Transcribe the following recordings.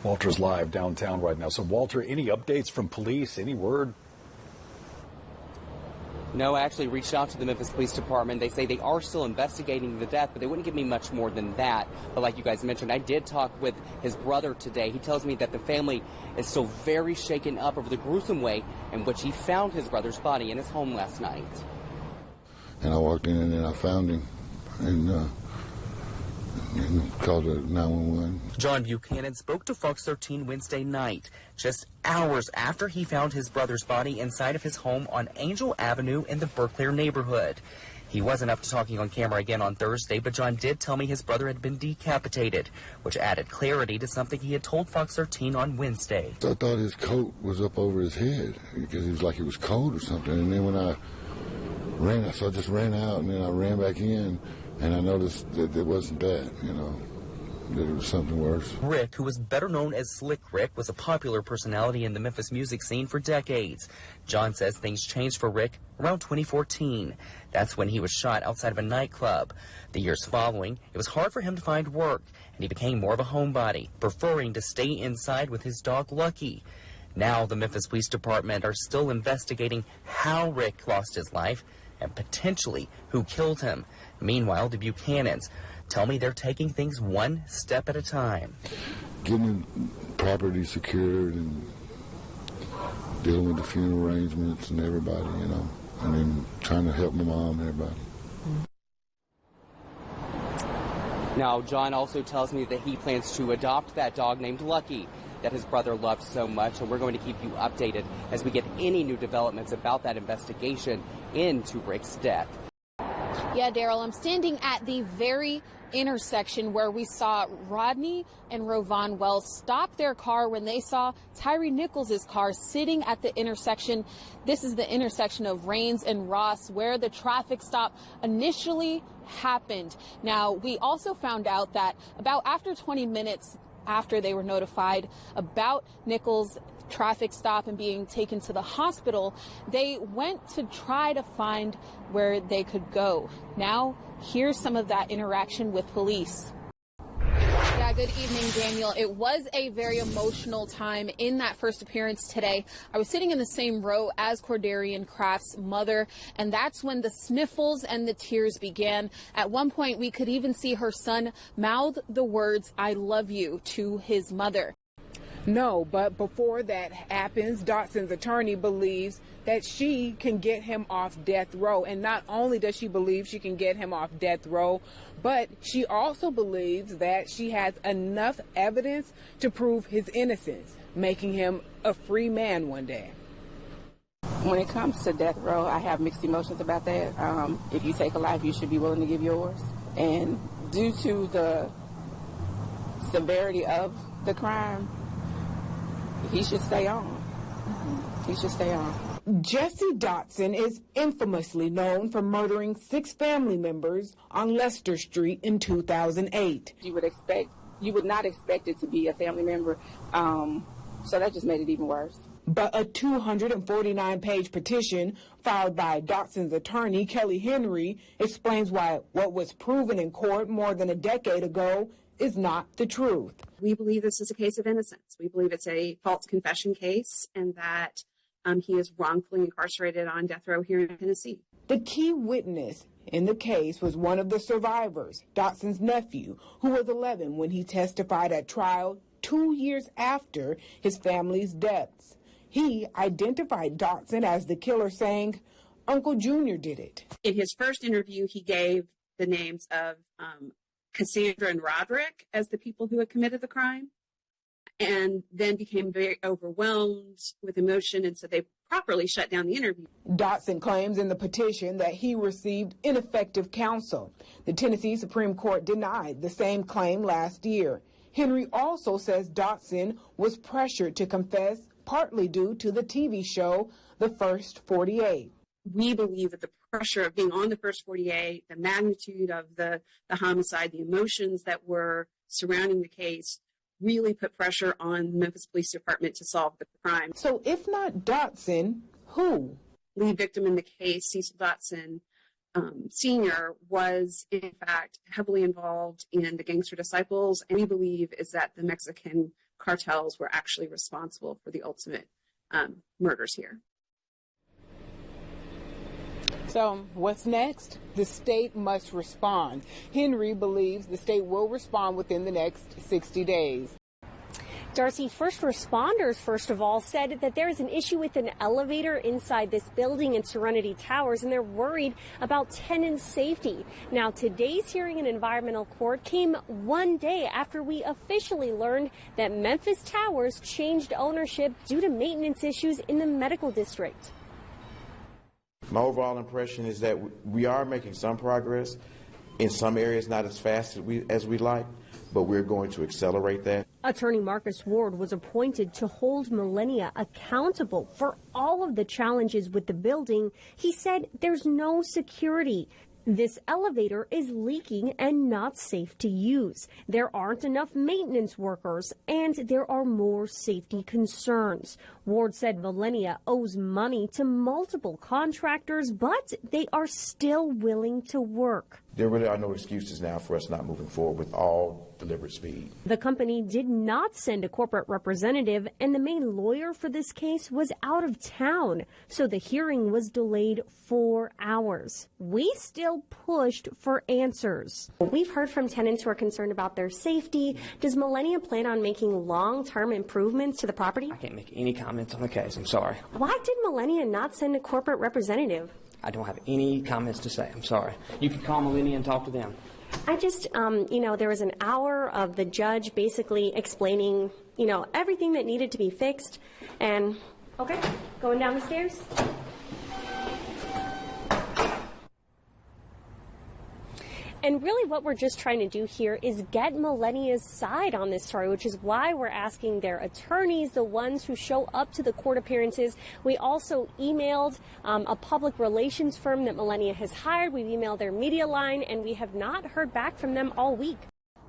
Walter's live downtown right now. So, Walter, any updates from police? Any word? No, I actually reached out to the Memphis Police Department. They say they are still investigating the death, but they wouldn't give me much more than that. But like you guys mentioned, I did talk with his brother today. He tells me that the family is still very shaken up over the gruesome way in which he found his brother's body in his home last night. And I walked in and then I found him and called 911. John Buchanan spoke to Fox 13 Wednesday night, just hours after he found his brother's body inside of his home on Angel Avenue in the Berkeley neighborhood. He wasn't up to talking on camera again on Thursday, but John did tell me his brother had been decapitated, which added clarity to something he had told Fox 13 on Wednesday. I thought his coat was up over his head because he was like he was cold or something. And then when I ran, so I just ran out and then I ran back in. And I noticed that it wasn't that, that it was something worse. Rick, who was better known as Slick Rick, was a popular personality in the Memphis music scene for decades. John says things changed for Rick around 2014. That's when he was shot outside of a nightclub. The years following, it was hard for him to find work, and he became more of a homebody, preferring to stay inside with his dog Lucky. Now the Memphis Police Department are still investigating how Rick lost his life and potentially who killed him. Meanwhile, the Buchanans tell me they're taking things one step at a time. Getting property secured and dealing with the funeral arrangements and everybody, and then trying to help my mom and everybody. Now, John also tells me that he plans to adopt that dog named Lucky that his brother loved so much, and we're going to keep you updated as we get any new developments about that investigation into Rick's death. Yeah, Daryl, I'm standing at the very intersection where we saw Rodney and Rovon Wells stop their car when they saw Tyree Nichols' car sitting at the intersection. This is the intersection of Rains and Ross, where the traffic stop initially happened. Now, we also found out that about after 20 minutes after they were notified about Nichols' traffic stop and being taken to the hospital, they went to try to find where they could go. Now, here's some of that interaction with police. Yeah, good evening, Daniel. It was a very emotional time in that first appearance today. I was sitting in the same row as Cordarian Kraft's mother, and that's when the sniffles and the tears began. At one point, we could even see her son mouth the words, "I love you," to his mother. No, but before that happens, Dotson's attorney believes that she can get him off death row. And not only does she believe she can get him off death row, but she also believes that she has enough evidence to prove his innocence, making him a free man one day. When it comes to death row, I have mixed emotions about that. If you take a life, you should be willing to give yours. And due to the severity of the crime, he should stay on. He should stay on. Jesse Dotson is infamously known for murdering 6 family members on Lester Street in 2008. You would not expect it to be a family member, so that just made it even worse. But a 249-page petition filed by Dotson's attorney, Kelly Henry, explains why what was proven in court more than a decade ago is not the truth. We believe this is a case of innocence. We believe it's a false confession case and that he is wrongfully incarcerated on death row here in Tennessee. The key witness in the case was one of the survivors, Dotson's nephew, who was 11 when he testified at trial 2 years after his family's deaths. He identified Dotson as the killer, saying Uncle Junior did it. In his first interview, he gave the names of Cassandra and Roderick as the people who had committed the crime, and then became very overwhelmed with emotion, and so they properly shut down the interview. Dotson claims in the petition that he received ineffective counsel. The Tennessee Supreme Court denied the same claim last year. Henry also says Dotson was pressured to confess, partly due to the TV show The First 48. We believe that the pressure of being on The First 48, the magnitude of the homicide, the emotions that were surrounding the case, really put pressure on the Memphis Police Department to solve the crime. So if not Dotson, who? Lead victim in the case, Cecil Dotson Sr., was in fact heavily involved in the Gangster Disciples, and we believe is that the Mexican cartels were actually responsible for the ultimate murders here. So what's next? The state must respond. Henry believes the state will respond within the next 60 days. Darcy, first responders, first of all, said that there is an issue with an elevator inside this building in Serenity Towers, and they're worried about tenant safety. Now, today's hearing in environmental court came one day after we officially learned that Memphis Towers changed ownership due to maintenance issues in the medical district. My overall impression is that we are making some progress. In some areas, not as fast as we like, but we're going to accelerate that. Attorney Marcus Ward was appointed to hold Millennia accountable for all of the challenges with the building. He said there's no security. This elevator is leaking and not safe to use. There aren't enough maintenance workers, and there are more safety concerns. Ward said Millennia owes money to multiple contractors, but they are still willing to work. There really are no excuses now for us not moving forward with all deliberate speed. The company did not send a corporate representative, and the main lawyer for this case was out of town, so the hearing was delayed 4 hours. We still pushed for answers. We've heard from tenants who are concerned about their safety. Does Millennia plan on making long-term improvements to the property? I can't make any comments on the case. I'm sorry. Why did Millennia not send a corporate representative? I don't have any comments to say. I'm sorry. You can call Millennia and talk to them. I just, there was an hour of the judge basically explaining, everything that needed to be fixed. And, okay, going down the stairs. And really what we're just trying to do here is get Millennia's side on this story, which is why we're asking their attorneys, the ones who show up to the court appearances. We also emailed a public relations firm that Millennia has hired. We've emailed their media line, and we have not heard back from them all week.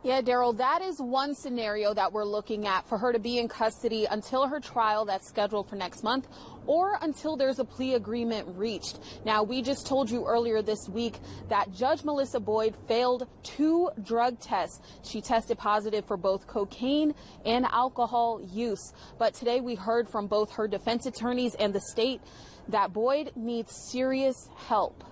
Yeah, Daryl, that is one scenario that we're looking at, for her to be in custody until her trial that's scheduled for next month, or until there's a plea agreement reached. Now, we just told you earlier this week that Judge Melissa Boyd failed 2 drug tests. She tested positive for both cocaine and alcohol use. But today we heard from both her defense attorneys and the state that Boyd needs serious help.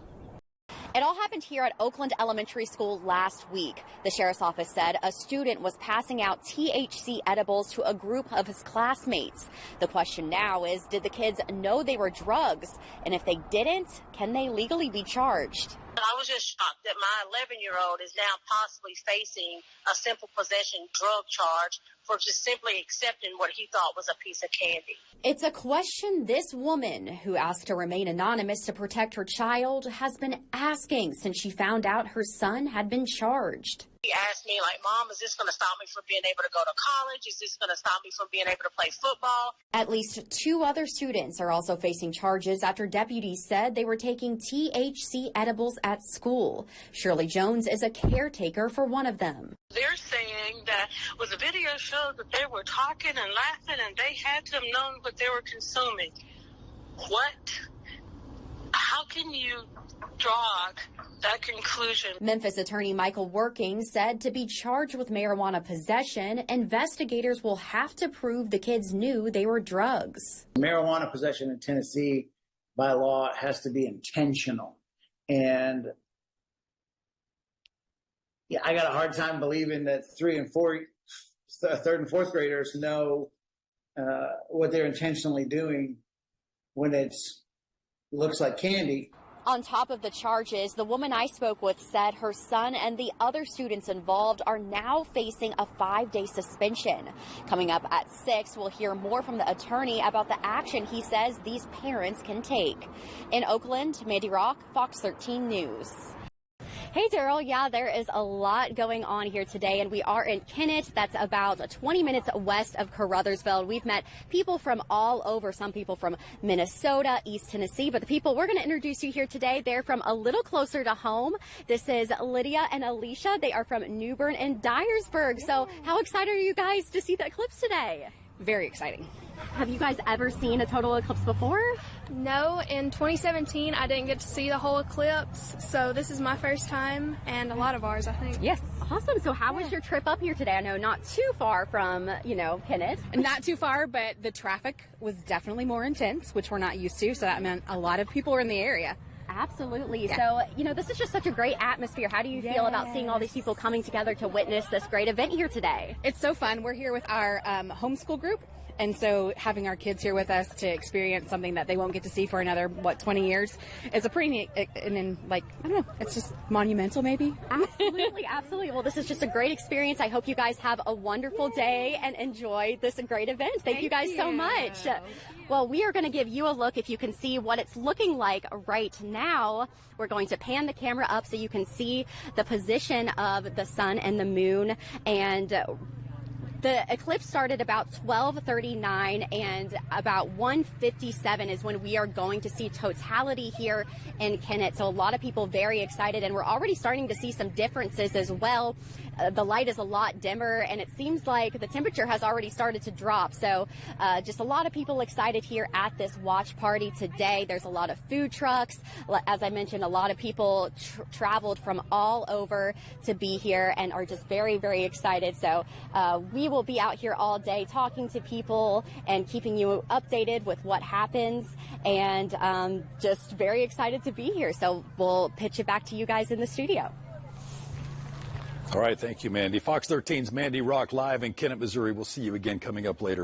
It all happened here at Oakland Elementary School last week. The sheriff's office said a student was passing out THC edibles to a group of his classmates. The question now is, did the kids know they were drugs? And if they didn't, can they legally be charged? I was just shocked that my 11-year-old is now possibly facing a simple possession drug charge for just simply accepting what he thought was a piece of candy. It's a question this woman, who asked to remain anonymous to protect her child, has been asking since she found out her son had been charged. He asked me, Mom, is this going to stop me from being able to go to college? Is this going to stop me from being able to play football? At least 2 other students are also facing charges after deputies said they were taking THC edibles at school. Shirley Jones is a caretaker for one of them. They're saying that the video showed that they were talking and laughing and they had to have known what they were consuming. What? How can you draw that conclusion? Memphis attorney Michael Working said to be charged with marijuana possession, investigators will have to prove the kids knew they were drugs. Marijuana possession in Tennessee by law has to be intentional. And yeah, I got a hard time believing that 3rd and 4th graders know what they're intentionally doing when it looks like candy. On top of the charges, the woman I spoke with said her son and the other students involved are now facing a 5-day suspension. Coming up at 6, we'll hear more from the attorney about the action he says these parents can take. In Oakland, Mandy Rock, Fox 13 News. Hey, Daryl. Yeah, there is a lot going on here today, and we are in Kennett. That's about 20 minutes west of Caruthersville. We've met people from all over, some people from Minnesota, East Tennessee, but the people we're going to introduce you here today, they're from a little closer to home. This is Lydia and Alicia. They are from New Bern and Dyersburg. So how excited are you guys to see the eclipse today? very exciting. Have you guys ever seen a total eclipse before? No, in 2017 I didn't get to see the whole eclipse, so this is my first time, and a lot of ours, I think. Yes. Awesome. So how was your trip up here today? I know not too far from, Kennett. Not too far, but the traffic was definitely more intense, which we're not used to, so that meant a lot of people were in the area. Absolutely. Yeah. So, this is just such a great atmosphere. How do you feel about seeing all these people coming together to witness this great event here today? It's so fun. We're here with our homeschool group. And so having our kids here with us to experience something that they won't get to see for another, 20 years is a pretty neat, and then, I don't know, it's just monumental maybe. Absolutely, absolutely. Well, this is just a great experience. I hope you guys have a wonderful day and enjoy this great event. Thank you guys so much. Well, we are going to give you a look if you can see what it's looking like right now. We're going to pan the camera up so you can see the position of the sun and the moon, and the eclipse started about 12:39, and about 1:57 is when we are going to see totality here in Kennett. So a lot of people very excited, and we're already starting to see some differences as well. The light is a lot dimmer, and it seems like the temperature has already started to drop. So just a lot of people excited here at this watch party today. There's a lot of food trucks. As I mentioned, a lot of people traveled from all over to be here and are just very, very excited. So we will be out here all day talking to people and keeping you updated with what happens, and just very excited to be here. So we'll pitch it back to you guys in the studio. All right, thank you, Mandy. Fox 13's Mandy Rock live in Kennett, Missouri. We'll see you again coming up later.